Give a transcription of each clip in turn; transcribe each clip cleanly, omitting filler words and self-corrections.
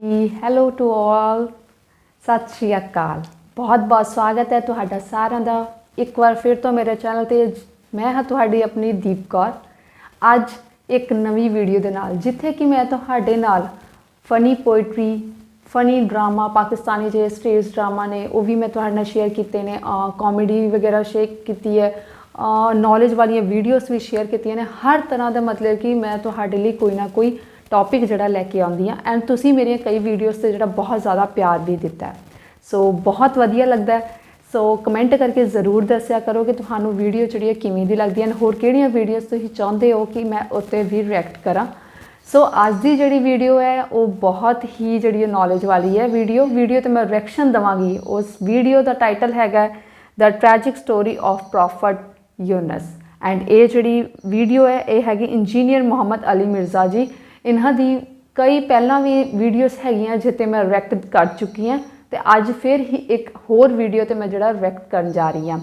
Hello to all, ਸਤਿ ਸ਼੍ਰੀ ਅਕਾਲ। ਬਹੁਤ ਬਹੁਤ ਸਵਾਗਤ ਹੈ ਤੁਹਾਡਾ ਸਾਰਿਆਂ ਦਾ ਇੱਕ ਵਾਰ ਫਿਰ ਤੋਂ ਮੇਰੇ ਚੈਨਲ ਤੇ। ਮੈਂ ਹਾਂ ਤੁਹਾਡੀ ਆਪਣੀ ਦੀਪ ਕੌਰ। ਅੱਜ ਇੱਕ ਨਵੀਂ ਵੀਡੀਓ ਦੇ ਨਾਲ, ਜਿੱਥੇ ਕਿ ਮੈਂ ਤੁਹਾਡੇ ਨਾਲ funny poetry, funny drama, Pakistani ਜਿਹੜੇ ਸਟੇਜ ਡਰਾਮਾ ਨੇ ਉਹ ਵੀ ਮੈਂ ਤੁਹਾਡੇ ਨਾਲ ਸ਼ੇਅਰ ਕੀਤੇ ਨੇ, ਕਾਮੇਡੀ ਵਗੈਰਾ ਸ਼ੇਅਰ ਕੀਤੀ ਹੈ, ਨੌਲੇਜ ਵਾਲੀਆਂ ਵੀਡੀਓਜ਼ ਵੀ ਸ਼ੇਅਰ ਕੀਤੀਆਂ ਨੇ। ਹਰ ਤਰ੍ਹਾਂ ਦਾ ਮਤਲਬ ਕਿ ਮੈਂ ਤੁਹਾਡੇ ਲਈ ਕੋਈ ਨਾ ਕੋਈ ਟੌਪਿਕ ਜਿਹੜਾ ਲੈ ਕੇ ਆਉਂਦੀ ਹਾਂ। ਐਂਡ ਤੁਸੀਂ ਮੇਰੀਆਂ ਕਈ ਵੀਡੀਓਜ਼ 'ਤੇ ਜਿਹੜਾ ਬਹੁਤ ਜ਼ਿਆਦਾ ਪਿਆਰ ਵੀ ਦਿੱਤਾ ਹੈ, ਸੋ ਬਹੁਤ ਵਧੀਆ ਲੱਗਦਾ। ਸੋ ਕਮੈਂਟ ਕਰਕੇ ਜ਼ਰੂਰ ਦੱਸਿਆ ਕਰੋ ਕਿ ਤੁਹਾਨੂੰ ਵੀਡੀਓ ਜਿਹੜੀ ਹੈ ਕਿਵੇਂ ਦੀ ਲੱਗਦੀ ਹੈ, ਹੋਰ ਕਿਹੜੀਆਂ ਵੀਡੀਓਜ਼ ਤੁਸੀਂ ਚਾਹੁੰਦੇ ਹੋ ਕਿ ਮੈਂ ਉੱਤੇ ਵੀ ਰਿਐਕਟ ਕਰਾਂ। ਸੋ ਅੱਜ ਦੀ ਜਿਹੜੀ ਵੀਡੀਓ ਹੈ ਉਹ ਬਹੁਤ ਹੀ ਜਿਹੜੀ ਨੌਲੇਜ ਵਾਲੀ ਹੈ ਵੀਡੀਓ ਤੇ ਮੈਂ ਰਿਐਕਸ਼ਨ ਦੇਵਾਂਗੀ। ਉਸ ਵੀਡੀਓ ਦਾ ਟਾਈਟਲ ਹੈਗਾ the tragic story of prophet Yunus. And ਇਹ ਜਿਹੜੀ ਵੀਡੀਓ ਹੈ ਇਹ ਹੈਗੀ ਇੰਜੀਨੀਅਰ ਮੁਹੰਮਦ ਅਲੀ ਮਿਰਜ਼ਾ ਜੀ। ਇਹਨਾਂ ਦੀ ਕਈ ਪਹਿਲਾਂ ਵੀ ਵੀਡੀਓਜ਼ ਹੈਗੀਆਂ ਜਿੱਤੇ ਮੈਂ ਰਿਐਕਟ ਕਰ ਚੁੱਕੀ ਹਾਂ, ਅਤੇ ਅੱਜ ਫਿਰ ਹੀ ਇੱਕ ਹੋਰ ਵੀਡੀਓ 'ਤੇ ਮੈਂ ਜਿਹੜਾ ਰਿਐਕਟ ਕਰਨ ਜਾ ਰਹੀ ਹਾਂ।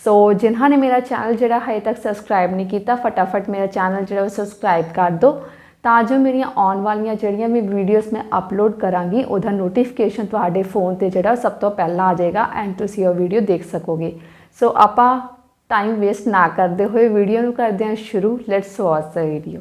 ਸੋ ਜਿਨ੍ਹਾਂ ਨੇ ਮੇਰਾ ਚੈਨਲ ਜਿਹੜਾ ਹਜੇ ਤੱਕ ਸਬਸਕ੍ਰਾਈਬ ਨਹੀਂ ਕੀਤਾ, ਫਟਾਫਟ ਮੇਰਾ ਚੈਨਲ ਜਿਹੜਾ ਉਹ ਸਬਸਕ੍ਰਾਈਬ ਕਰ ਦਿਓ, ਤਾਂ ਜੋ ਮੇਰੀਆਂ ਆਉਣ ਵਾਲੀਆਂ ਜਿਹੜੀਆਂ ਵੀ ਵੀਡੀਓਜ਼ ਮੈਂ ਅਪਲੋਡ ਕਰਾਂਗੀ ਉਹਦਾ ਨੋਟੀਫਿਕੇਸ਼ਨ ਤੁਹਾਡੇ ਫ਼ੋਨ 'ਤੇ ਜਿਹੜਾ ਸਭ ਤੋਂ ਪਹਿਲਾਂ ਆ ਜਾਏਗਾ ਐਂਡ ਤੁਸੀਂ ਉਹ ਵੀਡੀਓ ਦੇਖ ਸਕੋਗੇ। ਸੋ ਆਪਾਂ ਟਾਈਮ ਵੇਸਟ ਨਾ ਕਰਦੇ ਹੋਏ ਵੀਡੀਓ ਨੂੰ ਕਰਦੇ ਹਾਂ ਸ਼ੁਰੂ। Let's watch the video.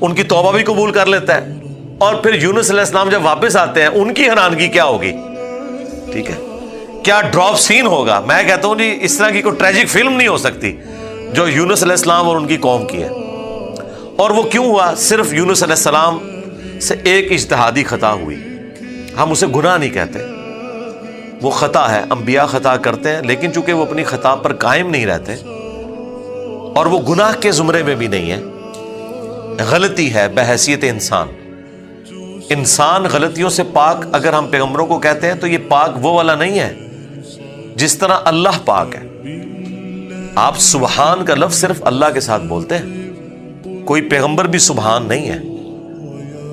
ان کی توبہ بھی قبول کر لیتا ہے. اور پھر یونس علیہ السلام جب واپس آتے ہیں ان کی حیرانگی کیا ہوگی. ٹھیک ہے, کیا ڈراپ سین ہوگا. میں کہتا ہوں جی اس طرح کی کوئی ٹریجک فلم نہیں ہو سکتی جو یونس علیہ السلام اور ان کی قوم کی ہے. اور وہ کیوں ہوا؟ صرف یونس علیہ السلام سے ایک اجتہادی خطا ہوئی. ہم اسے گناہ نہیں کہتے, وہ خطا ہے. انبیاء خطا کرتے ہیں لیکن چونکہ وہ اپنی خطا پر قائم نہیں رہتے اور وہ گناہ کے زمرے میں بھی نہیں ہے, غلطی ہے بحیثیت انسان. انسان غلطیوں سے پاک اگر ہم پیغمبروں کو کہتے ہیں تو یہ پاک وہ والا نہیں ہے جس طرح اللہ پاک ہے. آپ سبحان کا لفظ صرف اللہ کے ساتھ بولتے ہیں, کوئی پیغمبر بھی سبحان نہیں ہے.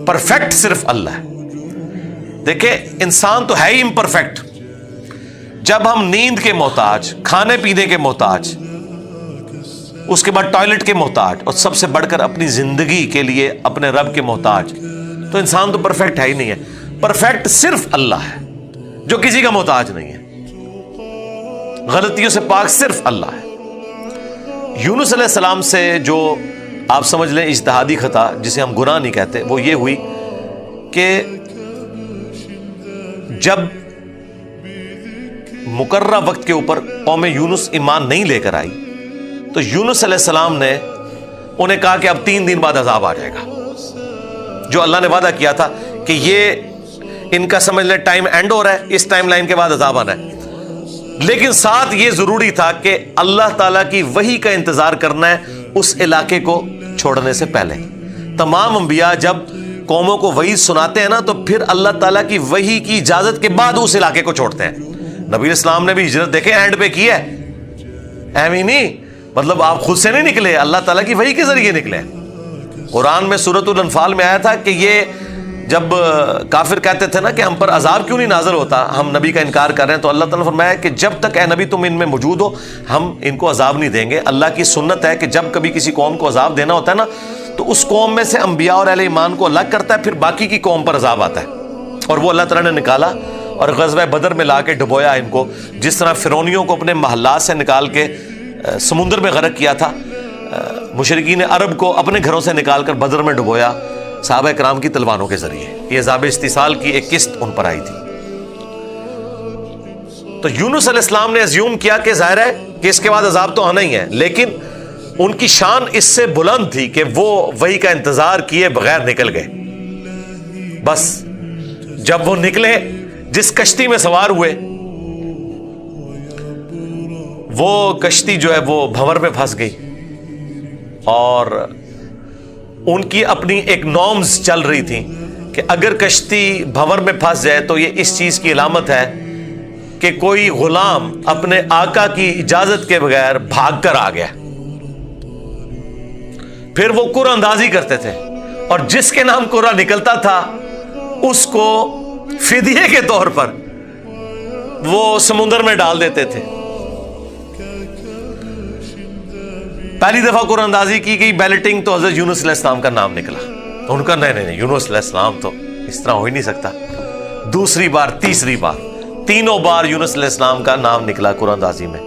پرفیکٹ صرف اللہ ہے. دیکھیں انسان تو ہے ہی امپرفیکٹ. جب ہم نیند کے محتاج, کھانے پینے کے محتاج, اس کے بعد ٹوائلٹ کے محتاج, اور سب سے بڑھ کر اپنی زندگی کے لیے اپنے رب کے محتاج, تو انسان تو پرفیکٹ ہے ہی نہیں ہے. پرفیکٹ صرف اللہ ہے جو کسی کا محتاج نہیں ہے. غلطیوں سے پاک صرف اللہ ہے. یونس علیہ السلام سے جو آپ سمجھ لیں اجتہادی خطا, جسے ہم گناہ نہیں کہتے, وہ یہ ہوئی کہ جب مقررہ وقت کے اوپر قوم یونس ایمان نہیں لے کر آئی تو یونس علیہ السلام نے انہیں کہا کہ اب 3 دن بعد عذاب آ جائے گا. جو اللہ نے وعدہ کیا تھا کہ یہ ان کا سمجھ لیں ٹائم اینڈ ہو رہا ہے, اس ٹائم لائن کے بعد عذاب آنا ہے. لیکن ساتھ یہ ضروری تھا کہ اللہ تعالیٰ کی وحی کا انتظار کرنا ہے اس علاقے کو چھوڑنے سے پہلے. تمام انبیاء جب قوموں کو وحی سناتے ہیں نا تو پھر اللہ تعالیٰ کی وحی کی اجازت کے بعد اس علاقے کو چھوڑتے ہیں. نبی اسلام نے بھی ہجرت دیکھیں اینڈ پہ کی ہے, ایویں نہیں, مطلب آپ خود سے نہیں نکلے, اللہ تعالیٰ کی وحی کے ذریعے نکلے. قرآن میں سورۃ الانفال میں آیا تھا کہ یہ جب کافر کہتے تھے نا کہ ہم پر عذاب کیوں نہیں نازل ہوتا, ہم نبی کا انکار کر رہے ہیں, تو اللہ تعالیٰ نے فرمایا کہ جب تک اے نبی تم ان میں موجود ہو ہم ان کو عذاب نہیں دیں گے. اللہ کی سنت ہے کہ جب کبھی کسی قوم کو عذاب دینا ہوتا ہے نا تو اس قوم میں سے انبیاء اور اہل ایمان کو الگ کرتا ہے, پھر باقی کی قوم پر عذاب آتا ہے. اور وہ اللہ تعالیٰ نے نکالا اور غزوہ بدر میں لا کے ڈبویا ان کو, جس طرح فرعونیوں کو اپنے محلات سے نکال کے سمندر میں غرق کیا تھا, مشرکین عرب کو اپنے گھروں سے نکال کر بدر میں ڈبویا صحابہ کرام کی تلواروں کے ذریعے. یہ عذاب استیصال کی ایک قسط ان پر آئی تھی. تو یونس علیہ السلام نے ازیوم کیا کہ ظاہر ہے کہ اس کے بعد عذاب تو آنا ہی ہے, لیکن ان کی شان اس سے بلند تھی کہ وہ وحی کا انتظار کیے بغیر نکل گئے. بس جب وہ نکلے, جس کشتی میں سوار ہوئے, وہ کشتی جو ہے وہ بھنور میں پھنس گئی اور ان کی اپنی ایک نارمز چل رہی تھی کہ اگر کشتی بھنور میں پھنس جائے تو یہ اس چیز کی علامت ہے کہ کوئی غلام اپنے آقا کی اجازت کے بغیر بھاگ کر آ گیا. پھر وہ قرعہ اندازی کرتے تھے اور جس کے نام قرعہ نکلتا تھا اس کو فدیے کے طور پر وہ سمندر میں ڈال دیتے تھے. پہلی دفعہ قرآن اندازی کی گئی, بیلٹنگ, تو حضرت یونس علیہ السلام کا نام نکلا. ان کا نہیں یونس علیہ السلام تو اس طرح ہو ہی نہیں سکتا. دوسری بار, تیسری بار, 3 بار یونس علیہ السلام کا نام نکلا قرآن اندازی میں.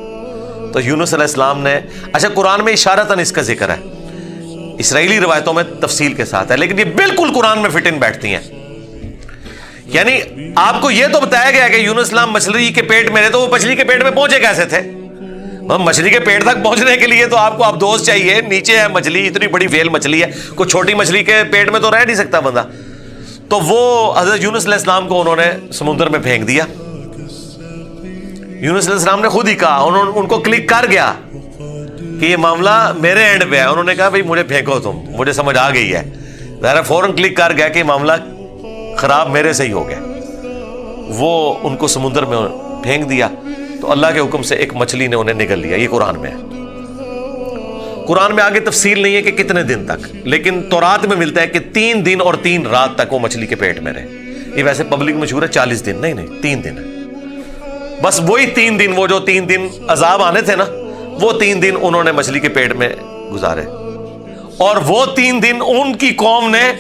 تو یونس علیہ السلام نے, اچھا قرآن میں اشارتاً اس کا ذکر ہے, اسرائیلی روایتوں میں تفصیل کے ساتھ ہے, لیکن یہ بالکل قرآن میں فٹ ان بیٹھتی ہیں. یعنی آپ کو یہ تو بتایا گیا کہ یونس السلام مچھلی کے پیٹ میں رہے, تو وہ مچھلی کے پیٹ میں پہنچے کیسے تھے؟ مچھلی کے پیٹ تک پہنچنے کے لیے تو آپ کو ابدوز چاہیے, نیچے ہے مچھلی, اتنی بڑی ویل مچھلی ہے, کوئی چھوٹی مچھلی کے پیٹ میں تو رہ نہیں سکتا بندہ. تو وہ حضرت یونس علیہ السلام کو انہوں نے سمندر میں پھینک دیا. یونس علیہ السلام نے خود ہی کہا, ان کو کلک کر گیا کہ یہ معاملہ میرے اینڈ پہ ہے. انہوں نے کہا بھائی مجھے پھینکو, تم, مجھے سمجھ آ گئی ہے. ظاہر فوراً کلک کر گیا کہ معاملہ خراب میرے سے ہی ہو گیا. وہ ان کو سمندر میں پھینک دیا تو اللہ کے حکم سے ایک مچھلی نے انہیں نگل لیا. یہ قرآن میں ہے. قرآن میں آگے تفصیل نہیں ہے کہ کتنے دن تک, لیکن تورات میں ملتا ہے کہ 3 دن اور 3 رات تک وہ مچھلی کے پیٹ میں رہے. یہ ویسے پبلک مشہور ہے 40 دن, نہیں 3 دن ہے بس. وہی 3 دن, وہ جو 3 دن عذاب آنے تھے نا, وہ 3 دن انہوں نے مچھلی کے پیٹ میں گزارے. اور وہ 3 دن ان کی قوم نے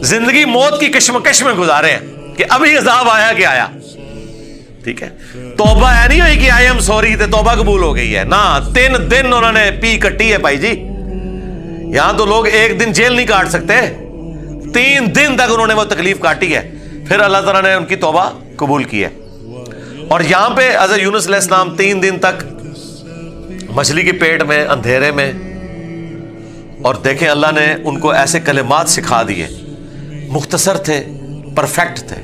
زندگی موت کی کشمکش میں گزارے ہیں کہ ابھی عذاب آیا کہ آیا. ٹھیک ہے, توبہ ہے نہیں ہوئی کہ آئی ایم سوری تے توبہ قبول ہو گئی ہے, نہ 3 دن انہوں نے پی کٹی ہے بھائی جی. یہاں تو لوگ ایک دن جیل نہیں کاٹ سکتے، 3 دن تک انہوں نے وہ تکلیف کاٹی ہے، پھر اللہ تعالیٰ نے ان کی توبہ قبول کی ہے۔ اور یہاں پہ حضرت یونس علیہ السلام 3 دن تک مچھلی کے پیٹ میں اندھیرے میں، اور دیکھیں اللہ نے ان کو ایسے کلمات سکھا دیے، مختصر تھے، پرفیکٹ تھے،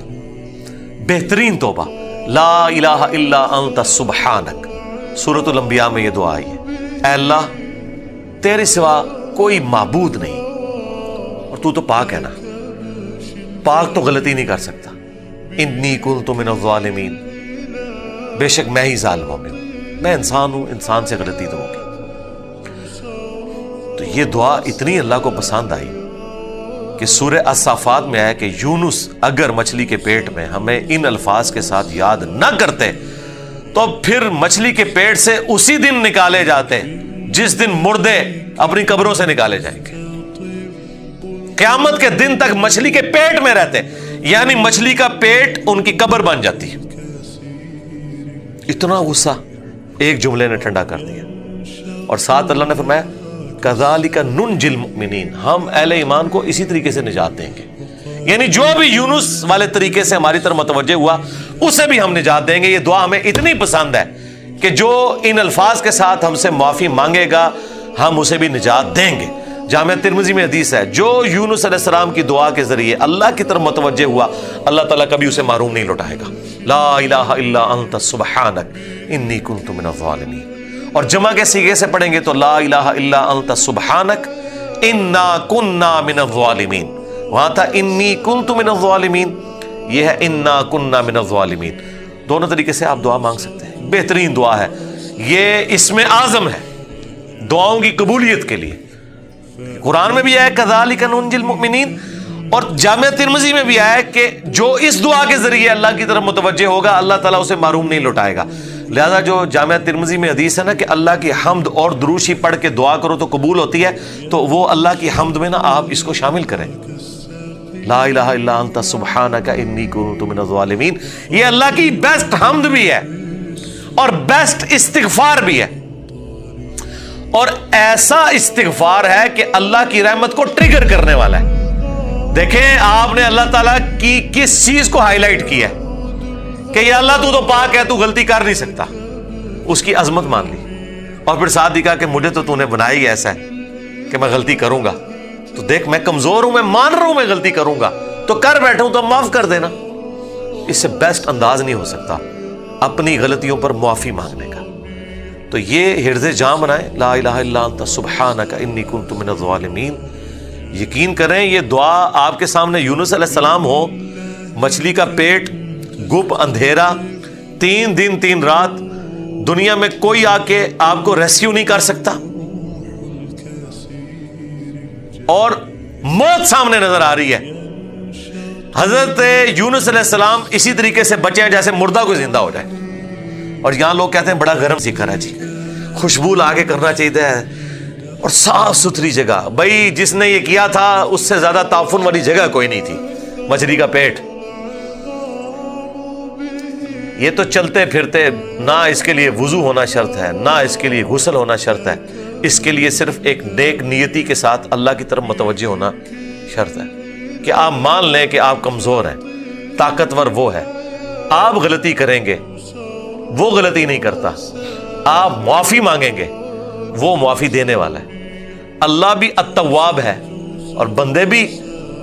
بہترین توبہ، لا الہ الا انت سبحانک۔ سورۃ الانبیاء میں یہ دعا آئی ہے، اے اللہ تیرے سوا کوئی معبود نہیں، اور تو پاک ہے نا، پاک تو غلطی نہیں کر سکتا، انی کنت من الظالمین، بے شک میں ہی ظالموں میں ہوں، میں انسان ہوں، انسان سے غلطی تو ہوگی۔ تو یہ دعا اتنی اللہ کو پسند آئی کہ سورہ الصافات میں آیا کہ یونس اگر مچھلی کے پیٹ میں ہمیں ان الفاظ کے ساتھ یاد نہ کرتے تو پھر مچھلی کے پیٹ سے اسی دن نکالے جاتے جس دن مردے اپنی قبروں سے نکالے جائیں گے، قیامت کے دن تک مچھلی کے پیٹ میں رہتے، یعنی مچھلی کا پیٹ ان کی قبر بن جاتی ہے۔ اتنا غصہ ایک جملے نے ٹھنڈا کر دیا، اور ساتھ اللہ نے فرمایا کذالک ننجی المؤمنین، ہم اہل ایمان کو اسی طریقے سے نجات دیں گے، یعنی جو بھی یونس والے طریقے سے ہماری طرف متوجہ ہوا اسے بھی ہم نجات دیں گے۔ یہ دعا ہمیں اتنی پسند ہے کہ جو ان الفاظ کے ساتھ ہم سے معافی مانگے گا ہم اسے بھی نجات دیں گے۔ جامعہ ترمذی میں حدیث ہے، جو یونس علیہ السلام کی دعا کے ذریعے اللہ کی طرف متوجہ ہوا اللہ تعالیٰ کبھی اسے محروم نہیں لوٹائے گا۔ لا الہ الا انت سبحانک انی کنت من الظالمین، اور جمع کے صیغے سے پڑھیں گے تو لا الہ الا انت سبحانک انا کننا من الظالمین، وہاں تھا انی کنت من الظالمین، یہ ہے انا کننا من الظالمین۔ دونوں طریقے سے آپ دعا مانگ سکتے ہیں، بہترین دعا ہے یہ، اسم اعظم ہے دعاؤں کی قبولیت کے لیے۔ قرآن میں بھی آیا کذالک ننجی المؤمنین، اور جامعہ ترمذی میں بھی آیا کہ جو اس دعا کے ذریعے اللہ کی طرف متوجہ ہوگا اللہ تعالیٰ اسے محروم نہیں لوٹائے گا۔ لہذا جو جامعہ ترمذی میں حدیث ہے نا کہ اللہ کی حمد اور دروشی پڑھ کے دعا کرو تو قبول ہوتی ہے، تو وہ اللہ کی حمد میں نا آپ اس کو شامل کریں، لا الہ الا انت سبحانک انی کنت من الظالمین۔ یہ اللہ کی بیسٹ حمد بھی ہے اور بیسٹ استغفار بھی ہے، اور ایسا استغفار ہے کہ اللہ کی رحمت کو ٹریگر کرنے والا ہے۔ دیکھیں آپ نے اللہ تعالیٰ کی کس چیز کو ہائی لائٹ کیا ہے کہ یا اللہ تو پاک ہے، تو غلطی کر نہیں سکتا، اس کی عظمت مان لی، اور پھر ساتھ ہی کہا کہ مجھے تو نے بنایا ہی ایسا ہے کہ میں غلطی کروں گا، تو دیکھ میں کمزور ہوں، میں مان رہا ہوں میں غلطی کروں گا، تو کر بیٹھا ہوں تو معاف کر دینا۔ اس سے بیسٹ انداز نہیں ہو سکتا اپنی غلطیوں پر معافی مانگنے کا۔ تو یہ حرز جاں بنائیں، لا الہ الا انت سبحانک انی کنت من الظالمین۔ یقین کریں یہ دعا آپ کے سامنے یونس علیہ السلام ہو، مچھلی کا پیٹ، گپ اندھیرا، 3 دن 3 رات، دنیا میں کوئی آ کے آپ کو ریسکیو نہیں کر سکتا، اور موت سامنے نظر آ رہی ہے۔ حضرت یونس علیہ السلام اسی طریقے سے بچے ہیں جیسے مردہ کوئی زندہ ہو جائے، اور یہاں لوگ کہتے ہیں بڑا گرم سیکھا ہے جی، خوشبو لا کے کرنا چاہیے، اور صاف ستھری جگہ۔ بھائی جس نے یہ کیا تھا اس سے زیادہ تعفن والی جگہ کوئی نہیں تھی، مچھلی کا پیٹ۔ یہ تو چلتے پھرتے، نہ اس کے لیے وضو ہونا شرط ہے، نہ اس کے لیے غسل ہونا شرط ہے، اس کے لیے صرف ایک نیک نیتی کے ساتھ اللہ کی طرف متوجہ ہونا شرط ہے کہ آپ مان لیں کہ آپ کمزور ہیں، طاقتور وہ ہے، آپ غلطی کریں گے وہ غلطی نہیں کرتا، آپ معافی مانگیں گے وہ معافی دینے والا ہے۔ اللہ بھی التواب ہے اور بندے بھی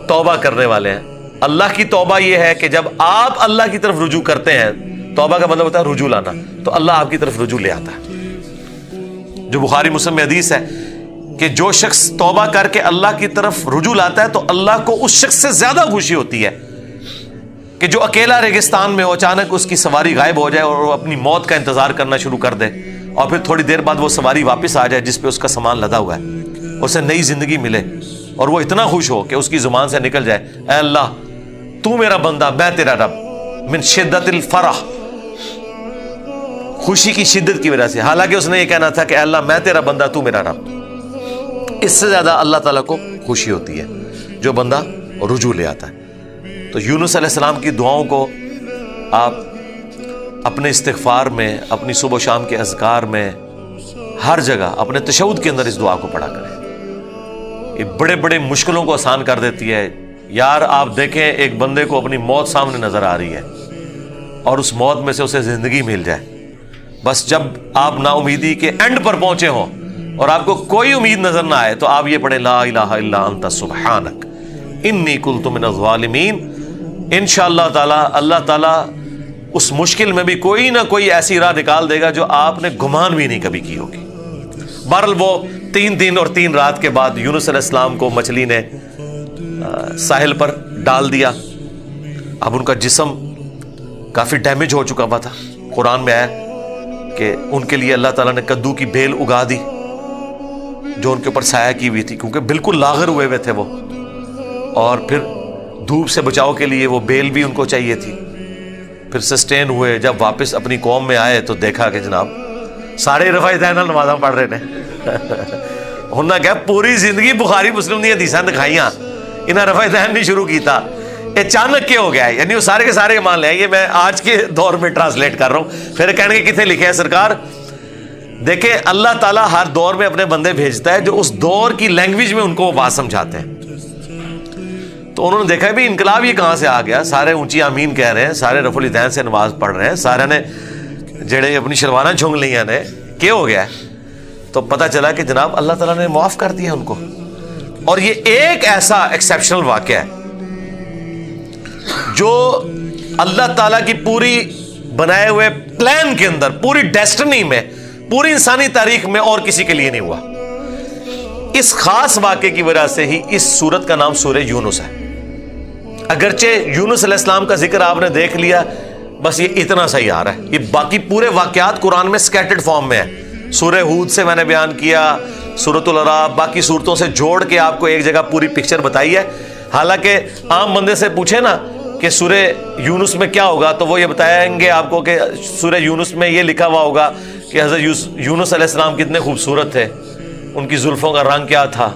توبہ کرنے والے ہیں۔ اللہ کی توبہ یہ ہے کہ جب آپ اللہ کی طرف رجوع کرتے ہیں، توبہ کا مطلب ہوتا ہے رجوع لانا، تو اللہ آپ کی طرف رجوع لے آتا ہے۔ جو بخاری مسلم میں حدیث ہے کہ جو شخص توبہ کر کے اللہ کی طرف رجوع لاتا ہے تو اللہ کو اس شخص سے زیادہ خوشی ہوتی ہے کہ جو اکیلا ریگستان میں ہو، اچانک اس کی سواری غائب ہو جائے اور وہ اپنی موت کا انتظار کرنا شروع کر دے، اور پھر تھوڑی دیر بعد وہ سواری واپس آ جائے جس پہ اس کا سامان لدا ہوا ہے، اسے نئی زندگی ملے، اور وہ اتنا خوش ہو کہ اس کی زبان سے نکل جائے اے اللہ تو میرا بندہ میں تیرا رب، من شدت الفرح، خوشی کی شدت کی وجہ سے، حالانکہ اس نے یہ کہنا تھا کہ اے اللہ میں تیرا بندہ تو میرا رب۔ اس سے زیادہ اللہ تعالیٰ کو خوشی ہوتی ہے جو بندہ رجوع لے آتا ہے۔ تو یونس علیہ السلام کی دعاؤں کو آپ اپنے استغفار میں، اپنی صبح و شام کے اذکار میں، ہر جگہ اپنے تشہد کے اندر اس دعا کو پڑھا کریں۔ یہ بڑے بڑے مشکلوں کو آسان کر دیتی ہے. یار آپ دیکھیں ایک بندے کو اپنی موت سامنے نظر آ رہی ہے اور اس موت میں سے اسے زندگی مل جائے. بس جب آپ نا امیدی کے اینڈ پر پہنچے ہوں اور آپ کو کوئی امید نظر نہ آئے تو آپ یہ پڑھیں لا الہ الا انت سبحانک انی کنت من الظالمین. انشاءاللہ تعالی اللہ تعالی اس مشکل میں بھی کوئی نہ کوئی ایسی راہ نکال دے گا جو آپ نے گمان بھی نہیں کبھی کی ہوگی. بہرحال وہ 3 دن اور 3 رات کے بعد یونس علیہ السلام کو مچھلی نے ساحل پر ڈال دیا. اب ان کا جسم کافی ڈیمیج ہو چکا ہوا تھا. قرآن میں آیا کہ ان کے لیے اللہ تعالیٰ نے کدو کی بیل اگا دی جو ان کے اوپر سایہ کی ہوئی تھی, کیونکہ بالکل لاغر ہوئے ہوئے تھے وہ, اور پھر دھوپ سے بچاؤ کے لیے وہ بیل بھی ان کو چاہیے تھی. پھر سسٹین ہوئے. جب واپس اپنی قوم میں آئے تو دیکھا کہ جناب سارے رفع دین نمازاں پڑھ رہے ہیں. انہوں نے کہا پوری زندگی بخاری مسلم دی حدیثاں دکھائیاں, انہیں رفع دین نہیں شروع کیتا, اچانک کیا ہو گیا ہے؟ یعنی وہ سارے کے سارے مان لیں. یہ میں آج کے دور میں ٹرانسلیٹ کر رہا ہوں. پھر کہنے کے کتنے لکھے ہیں سرکار. دیکھیں اللہ تعالیٰ ہر دور میں اپنے بندے بھیجتا ہے جو اس دور کی لینگویج میں ان کو وہ بات سمجھاتے ہیں. تو انہوں نے دیکھا بھی انقلاب یہ کہاں سے آ گیا. سارے اونچی آمین کہہ رہے ہیں, سارے رفع الیدین سے نماز پڑھ رہے ہیں, سارے نے جڑے اپنی شلواریں جھونگ لیاں نے, کیا ہو گیا ہے؟ تو پتہ چلا کہ جناب اللہ تعالیٰ نے معاف کر دیا ان کو. اور یہ ایک ایسا ایکسیپشنل واقعہ ہے جو اللہ تعالیٰ کی پوری بنائے ہوئے پلان کے اندر, پوری ڈیسٹنی میں, پوری انسانی تاریخ میں اور کسی کے لیے نہیں ہوا. اس خاص واقعے کی وجہ سے ہی اس سورت کا نام سورہ یونس ہے. اگرچہ یونس علیہ السلام کا ذکر آپ نے دیکھ لیا, بس یہ اتنا صحیح آ رہا ہے. یہ باقی پورے واقعات قرآن میں سکیٹرڈ فارم میں ہے. سورہ ہود سے میں نے بیان کیا, سورۃ الاعراف, باقی صورتوں سے جوڑ کے آپ کو ایک جگہ پوری پکچر بتائی ہے. حالانکہ عام بندے سے پوچھے نا کہ سورہ یونس میں کیا ہوگا تو وہ یہ بتائیں گے آپ کو کہ سورہ یونس میں یہ لکھا ہوا ہوگا کہ حضرت یونس علیہ السلام کتنے خوبصورت تھے, ان کی زلفوں کا رنگ کیا تھا,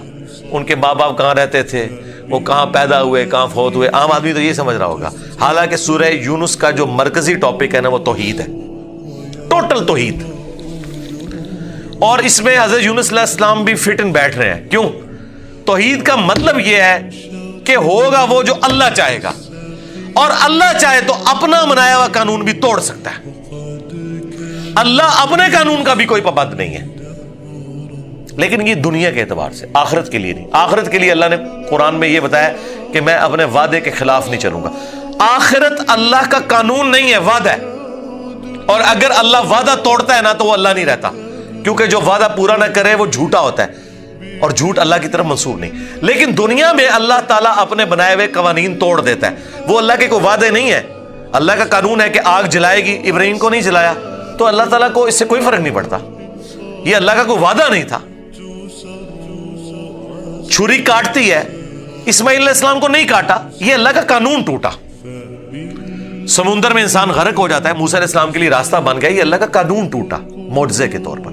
ان کے ماں باپ کہاں رہتے تھے, وہ کہاں پیدا ہوئے, کہاں فوت ہوئے. عام آدمی تو یہ سمجھ رہا ہوگا. حالانکہ سورہ یونس کا جو مرکزی ٹاپک ہے نا وہ توحید ہے, ٹوٹل توحید. اور اس میں حضرت یونس علیہ السلام بھی فٹ ان بیٹھ رہے ہیں. کیوں؟ توحید کا مطلب یہ ہے کہ ہوگا وہ جو اللہ چاہے گا, اور اللہ چاہے تو اپنا بنایا ہوا قانون بھی توڑ سکتا ہے. اللہ اپنے قانون کا بھی کوئی پابند نہیں ہے. لیکن یہ دنیا کے اعتبار سے, آخرت کے لیے نہیں. آخرت کے لیے اللہ نے قرآن میں یہ بتایا کہ میں اپنے وعدے کے خلاف نہیں چلوں گا. آخرت اللہ کا قانون نہیں ہے, وعدہ ہے. اور اگر اللہ وعدہ توڑتا ہے نا تو وہ اللہ نہیں رہتا, کیونکہ جو وعدہ پورا نہ کرے وہ جھوٹا ہوتا ہے, اور جھوٹ اللہ کی طرف منسوب نہیں. لیکن دنیا میں اللہ تعالیٰ اپنے بنائے ہوئے قوانین توڑ دیتا ہے. وہ اللہ کے کوئی وعدے نہیں ہے. اللہ کا قانون ہے کہ آگ جلائے گی, ابراہیم کو نہیں جلایا, تو اللہ تعالیٰ کو اس سے کوئی فرق نہیں پڑتا. یہ اللہ کا کوئی وعدہ نہیں تھا. چھری کاٹتی ہے, اسماعیل علیہ السلام کو نہیں کاٹا, یہ اللہ کا قانون ٹوٹا. سمندر میں انسان غرق ہو جاتا ہے, موسیٰ علیہ السلام کے لیے راستہ بن گیا, یہ اللہ کا قانون ٹوٹا معجزے کے طور پر.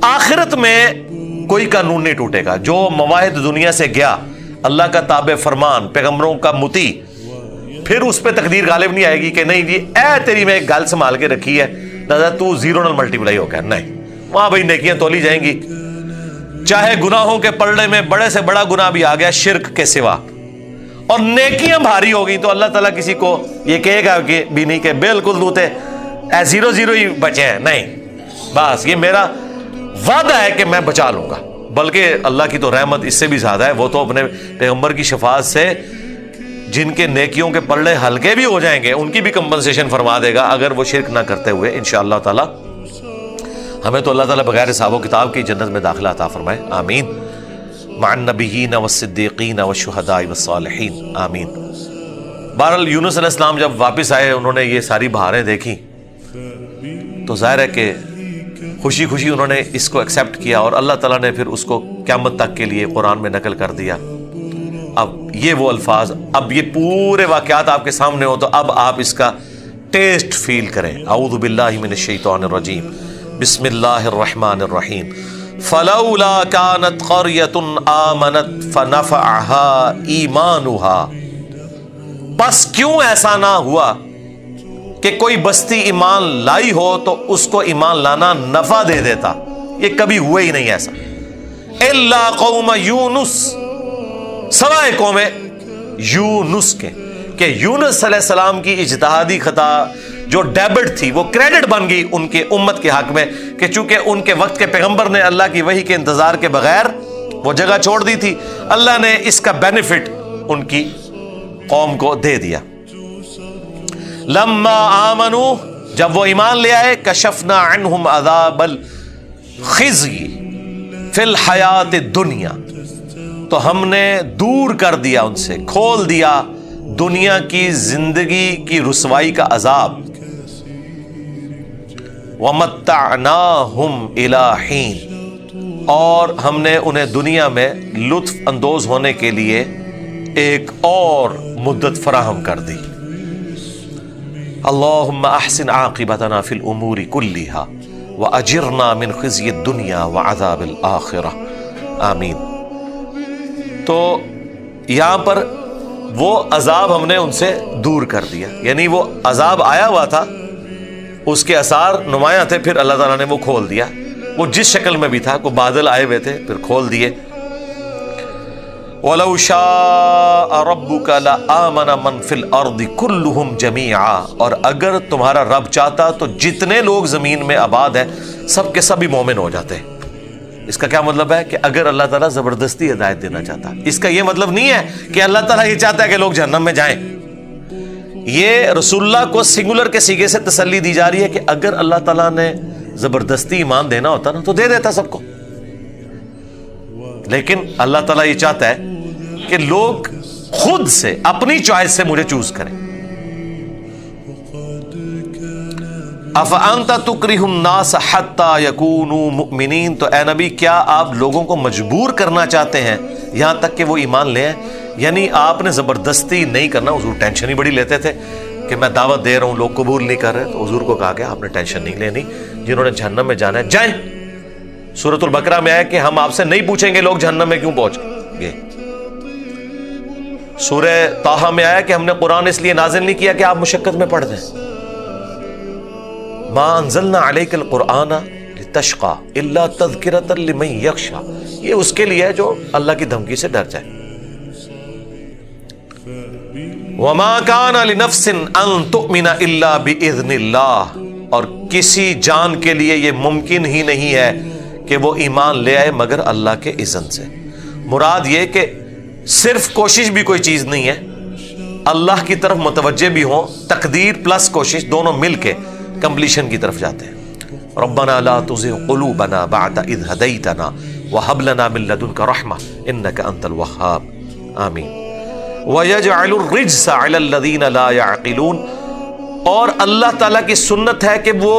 آخرت میں کوئی قانون نہیں ٹوٹے گا. جو مواہد دنیا سے گیا, اللہ کا تابع فرمان, پیغمبروں کا مطیع, پھر اس پہ تقدیر غالب نہیں آئے گی کہ نہیں جی اے تیری میں ایک گل سنبھال کے رکھی ہے, دادا تو زیرو نل ملٹی پلائی ہو گیا. نہیں, وہاں بھائی نیکیاں تولی جائیں گی. چاہے گناہوں کے پلڑے میں بڑے سے بڑا گناہ بھی آ گیا شرک کے سوا, اور نیکیاں بھاری ہو گئی, تو اللہ تعالیٰ کسی کو یہ کہے گا کہ بھی نہیں کہ بالکل دوتے اے زیرو زیرو ہی بچے ہیں. نہیں, بس یہ میرا وعدہ ہے کہ میں بچا لوں گا. بلکہ اللہ کی تو رحمت اس سے بھی زیادہ ہے. وہ تو اپنے پیغمبر کی شفاعت سے جن کے نیکیوں کے پلڑے ہلکے بھی ہو جائیں گے ان کی بھی کمپنسیشن فرما دے گا, اگر وہ شرک نہ کرتے ہوئے. انشاءاللہ تعالی ہمیں تو اللہ تعالیٰ بغیر حساب و کتاب کی جنت میں داخلہ عطا فرمائے. آمین. مع النبیین والصدیقین والشہداء والصالحین. آمین. بہرحال یونس علیہ السلام جب واپس آئے, انہوں نے یہ ساری بہاریں دیکھی تو ظاہر ہے کہ خوشی خوشی انہوں نے اس کو ایکسیپٹ کیا, اور اللہ تعالیٰ نے پھر اس کو قیامت تک کے لیے قرآن میں نقل کر دیا. اب یہ وہ الفاظ, اب یہ پورے واقعات آپ کے سامنے ہو تو اب آپ اس کا ٹیسٹ فیل کریں. اعوذ باللہ من الشیطان الرجیم, بسم اللہ الرحمن الرحیم. فلولا كانت قرية آمنت فنفعها ایمانها, بس کیوں ایسا نہ ہوا کہ کوئی بستی ایمان لائی ہو تو اس کو ایمان لانا نفع دے دیتا. یہ کبھی ہوا ہی نہیں ایسا. الا قوم یونس, سوائے قوم یونس کے، کہ یونس علیہ السلام کی اجتہادی خطا جو ڈیبٹ تھی وہ کریڈٹ بن گئی ان کے امت کے حق میں، کہ چونکہ ان کے وقت کے پیغمبر نے اللہ کی وحی کے انتظار کے بغیر وہ جگہ چھوڑ دی تھی، اللہ نے اس کا بینیفٹ ان کی قوم کو دے دیا۔ لما آمنوا، جب وہ ایمان لے آئے، کشفنا عنہم عذاب الخزی فی الحیات الدنیا، تو ہم نے دور کر دیا ان سے، کھول دیا دنیا کی زندگی کی رسوائی کا عذاب، وَمَتَّعْنَاهُمْ إِلَىٰ حِينٍ، اور ہم نے انہیں دنیا میں لطف اندوز ہونے کے لیے ایک اور مدت فراہم کر دی۔ اللہم احسن عاقبتنا فی الامور کلہا واجرنا من خزی الدنیا وعذاب الآخرہ، آمین۔ تو یہاں پر وہ عذاب ہم نے ان سے دور کر دیا، یعنی وہ عذاب آیا ہوا تھا، اس کے اثار نمایاں تھے، پھر اللہ تعالیٰ نے وہ کھول دیا، وہ جس شکل میں بھی تھا، کوئی بادل آئے ہوئے تھے پھر کھول دیے۔ وَلَوْ شَاءَ رَبُّكَ لَآمَنَ مَنْ فِي الْأَرْضِ كُلُّهُمْ جَمِيعًا، اور اگر تمہارا رب چاہتا تو جتنے لوگ زمین میں آباد ہیں سب کے سب ہی مومن ہو جاتے۔ اس کا کیا مطلب ہے کہ اگر اللہ تعالیٰ زبردستی ہدایت دینا چاہتا، اس کا یہ مطلب نہیں ہے کہ اللہ تعالیٰ یہ چاہتا ہے کہ لوگ جہنم میں جائیں۔ یہ رسول اللہ کو سنگولر کے سیغے سے تسلی دی جا رہی ہے کہ اگر اللہ تعالیٰ نے زبردستی ایمان دینا ہوتا نا تو دے دیتا سب کو، لیکن اللہ تعالیٰ یہ چاہتا ہے کہ لوگ خود سے اپنی چوائس سے مجھے چوز کریں۔ افانت تکرہ الناس حتی یکونوا مؤمنین، تو اے نبی کیا آپ لوگوں کو مجبور کرنا چاہتے ہیں یہاں تک کہ وہ ایمان لے آئیں؟ یعنی آپ نے زبردستی نہیں کرنا۔ حضور ٹینشن ہی بڑی لیتے تھے کہ میں دعوت دے رہا ہوں لوگ قبول نہیں کر رہے، تو حضور کو کہا گیا آپ نے ٹینشن نہیں لینی، جنہوں نے جہنم میں جانا ہے جائیں۔ سورۃ البقرہ میں آیا کہ ہم آپ سے نہیں پوچھیں گے لوگ جہنم میں کیوں پہنچ گئے۔ سورہ طٰہٰ میں آیا کہ ہم نے قرآن اس لیے نازل نہیں کیا کہ آپ مشقت میں پڑ دیں۔ ما انزلنا علیک القرآن لتشقى الا تذکرۃ لمن یخشی، یہ اس کے لیے ہے جو اللہ کی دھمکی سے ڈر جائے۔ وما كان لنفس ان تؤمن الا باذن اللہ، اور کسی جان کے لیے یہ ممکن ہی نہیں ہے کہ وہ ایمان لے آئے مگر اللہ کے اذن سے۔ مراد یہ کہ صرف کوشش بھی کوئی چیز نہیں ہے، اللہ کی طرف متوجہ بھی ہوں، تقدیر پلس کوشش دونوں مل کے کمپلیشن کی طرف جاتے ہیں۔ ربنا لا تزغ قلوبنا بعد اذ ہدیتنا وہب لنا من لدنک رحمہ انک انت الوہاب، آمین۔ وَيَجْعَلُ الرِّجْسَ عَلَى الَّذِينَ لَا يَعْقِلُونَ، اور اللہ تعالیٰ کی سنت ہے کہ وہ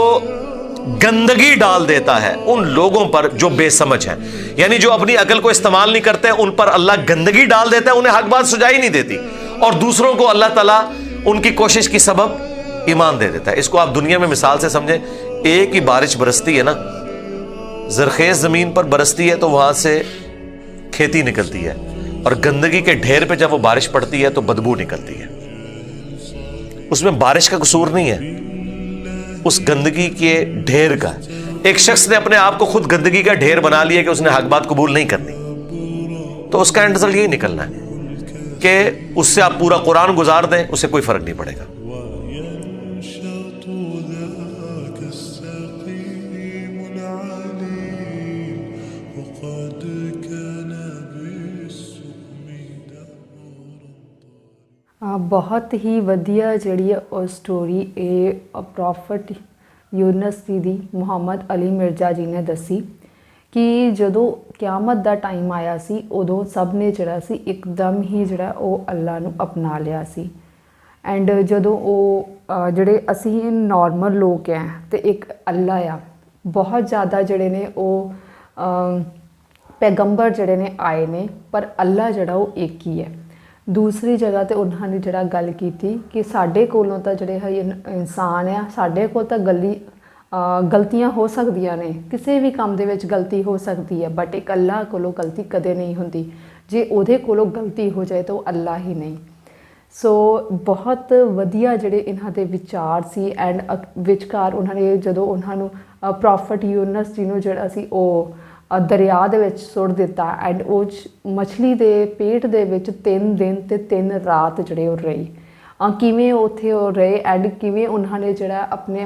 گندگی ڈال دیتا ہے ان لوگوں پر جو بے سمجھ ہیں، یعنی جو اپنی عقل کو استعمال نہیں کرتے ان پر اللہ گندگی ڈال دیتا ہے، انہیں حق بات سجائی نہیں دیتی، اور دوسروں کو اللہ تعالیٰ ان کی کوشش کی سبب ایمان دے دیتا ہے۔ اس کو آپ دنیا میں مثال سے سمجھیں، ایک ہی بارش برستی ہے نا، زرخیز زمین پر برستی ہے تو وہاں سے کھیتی نکلتی ہے، اور گندگی کے ڈھیر پہ جب وہ بارش پڑتی ہے تو بدبو نکلتی ہے۔ اس میں بارش کا قصور نہیں ہے، اس گندگی کے ڈھیر کا۔ ایک شخص نے اپنے آپ کو خود گندگی کا ڈھیر بنا لیا کہ اس نے حق بات قبول نہیں کرنی، تو اس کا اینڈ رزلٹ یہی نکلنا ہے کہ اس سے آپ پورا قرآن گزار دیں، اسے کوئی فرق نہیں پڑے گا۔ ਬਹੁਤ ਹੀ ਵਧੀਆ ਜਿਹੜੀ ਹੈ ਉਹ ਸਟੋਰੀ ਇਹ ਪ੍ਰੋਫਟ ਯੂਨਸ ਜੀ ਦੀ ਮੁਹੰਮਦ ਅਲੀ ਮਿਰਜ਼ਾ ਜੀ ਨੇ ਦੱਸੀ ਕਿ ਜਦੋਂ ਕਿਆਮਤ ਦਾ ਟਾਈਮ ਆਇਆ ਸੀ ਉਦੋਂ ਸਭ ਨੇ ਜਿਹੜਾ ਸੀ ਇੱਕਦਮ ਹੀ ਜਿਹੜਾ ਉਹ ਅੱਲਾ ਨੂੰ ਅਪਣਾ ਲਿਆ ਸੀ। ਐਂਡ ਜਦੋਂ ਉਹ ਜਿਹੜੇ ਅਸੀਂ ਨੋਰਮਲ ਲੋਕ ਹੈ ਤੇ ਇੱਕ ਅੱਲਾ ਆ, ਬਹੁਤ ਜ਼ਿਆਦਾ ਜਿਹੜੇ ਨੇ ਉਹ ਪੈਗੰਬਰ ਜਿਹੜੇ ਨੇ ਆਏ ਨੇ, ਪਰ ਅੱਲਾ ਜਿਹੜਾ ਉਹ ਇੱਕ ਹੀ ਹੈ। ਦੂਸਰੀ ਜਗ੍ਹਾ 'ਤੇ ਉਹਨਾਂ ਨੇ ਜਿਹੜਾ ਗੱਲ ਕੀਤੀ ਕਿ ਸਾਡੇ ਕੋਲੋਂ ਤਾਂ ਜਿਹੜੇ ਹੈ ਇਨਸਾਨ ਆ, ਸਾਡੇ ਕੋਲ ਤਾਂ ਗਲਤੀਆਂ ਹੋ ਸਕਦੀਆਂ ਨੇ, ਕਿਸੇ ਵੀ ਕੰਮ ਦੇ ਵਿੱਚ ਗਲਤੀ ਹੋ ਸਕਦੀ ਹੈ, ਬਟ ਇੱਕ ਅੱਲਾ ਕੋਲੋਂ ਗਲਤੀ ਕਦੇ ਨਹੀਂ ਹੁੰਦੀ। ਜੇ ਉਹਦੇ ਕੋਲੋਂ ਗਲਤੀ ਹੋ ਜਾਏ ਤਾਂ ਉਹ ਅੱਲਾ ਹੀ ਨਹੀਂ। ਸੋ ਬਹੁਤ ਵਧੀਆ ਜਿਹੜੇ ਇਹਨਾਂ ਦੇ ਵਿਚਾਰ ਸੀ। ਐਂਡ ਵਿਚਕਾਰ ਉਹਨਾਂ ਨੇ ਜਦੋਂ ਉਹਨਾਂ ਨੂੰ ਪ੍ਰੋਫਟ ਯੂਨਸ ਜੀ ਨੂੰ ਜਿਹੜਾ ਸੀ ਉਹ ਦਰਿਆ ਦੇ ਵਿੱਚ ਸੁੱਟ ਦਿੱਤਾ ਐਂਡ ਉਹ ਮਛਲੀ ਦੇ ਪੇਟ ਦੇ ਵਿੱਚ 3 ਦਿਨ ਤੇ 3 ਰਾਤ ਜਿਹੜੇ ਉਹ ਰਹੀ। ਕਿਵੇਂ ਉੱਥੇ ਉਹ ਰਹੇ ਐਂਡ ਕਿਵੇਂ ਉਹਨਾਂ ਨੇ ਜਿਹੜਾ ਆਪਣੇ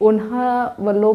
ਉਹਨਾਂ ਵੱਲੋਂ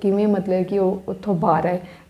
ਕਿਵੇਂ ਮਤਲਬ ਕਿ ਉਹ ਉੱਥੋਂ ਬਾਹਰ ਆਏ।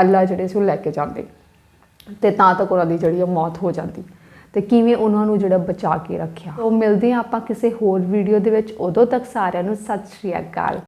ਅੱਲਾ ਜਿਹੜੇ ਸੀ ਉਹ ਲੈ ਕੇ ਜਾਂਦੇ ਤੇ ਤਾਂ ਤੱਕ ਉਹਨਾਂ ਦੀ ਜਿਹੜੀ ਉਹ ਮੌਤ ਹੋ ਜਾਂਦੀ। ਤੇ ਕਿਵੇਂ ਉਹਨਾਂ ਨੂੰ ਜਿਹੜਾ ਬਚਾ ਕੇ ਰੱਖਿਆ। ਉਹ ਮਿਲਦੇ ਹਾਂ ਆਪਾਂ ਕਿਸੇ ਹੋਰ ਵੀਡੀਓ ਦੇ ਵਿੱਚ। ਉਦੋਂ ਤੱਕ ਸਾਰਿਆਂ ਨੂੰ ਸਤਿ ਸ਼੍ਰੀ ਅਕਾਲ।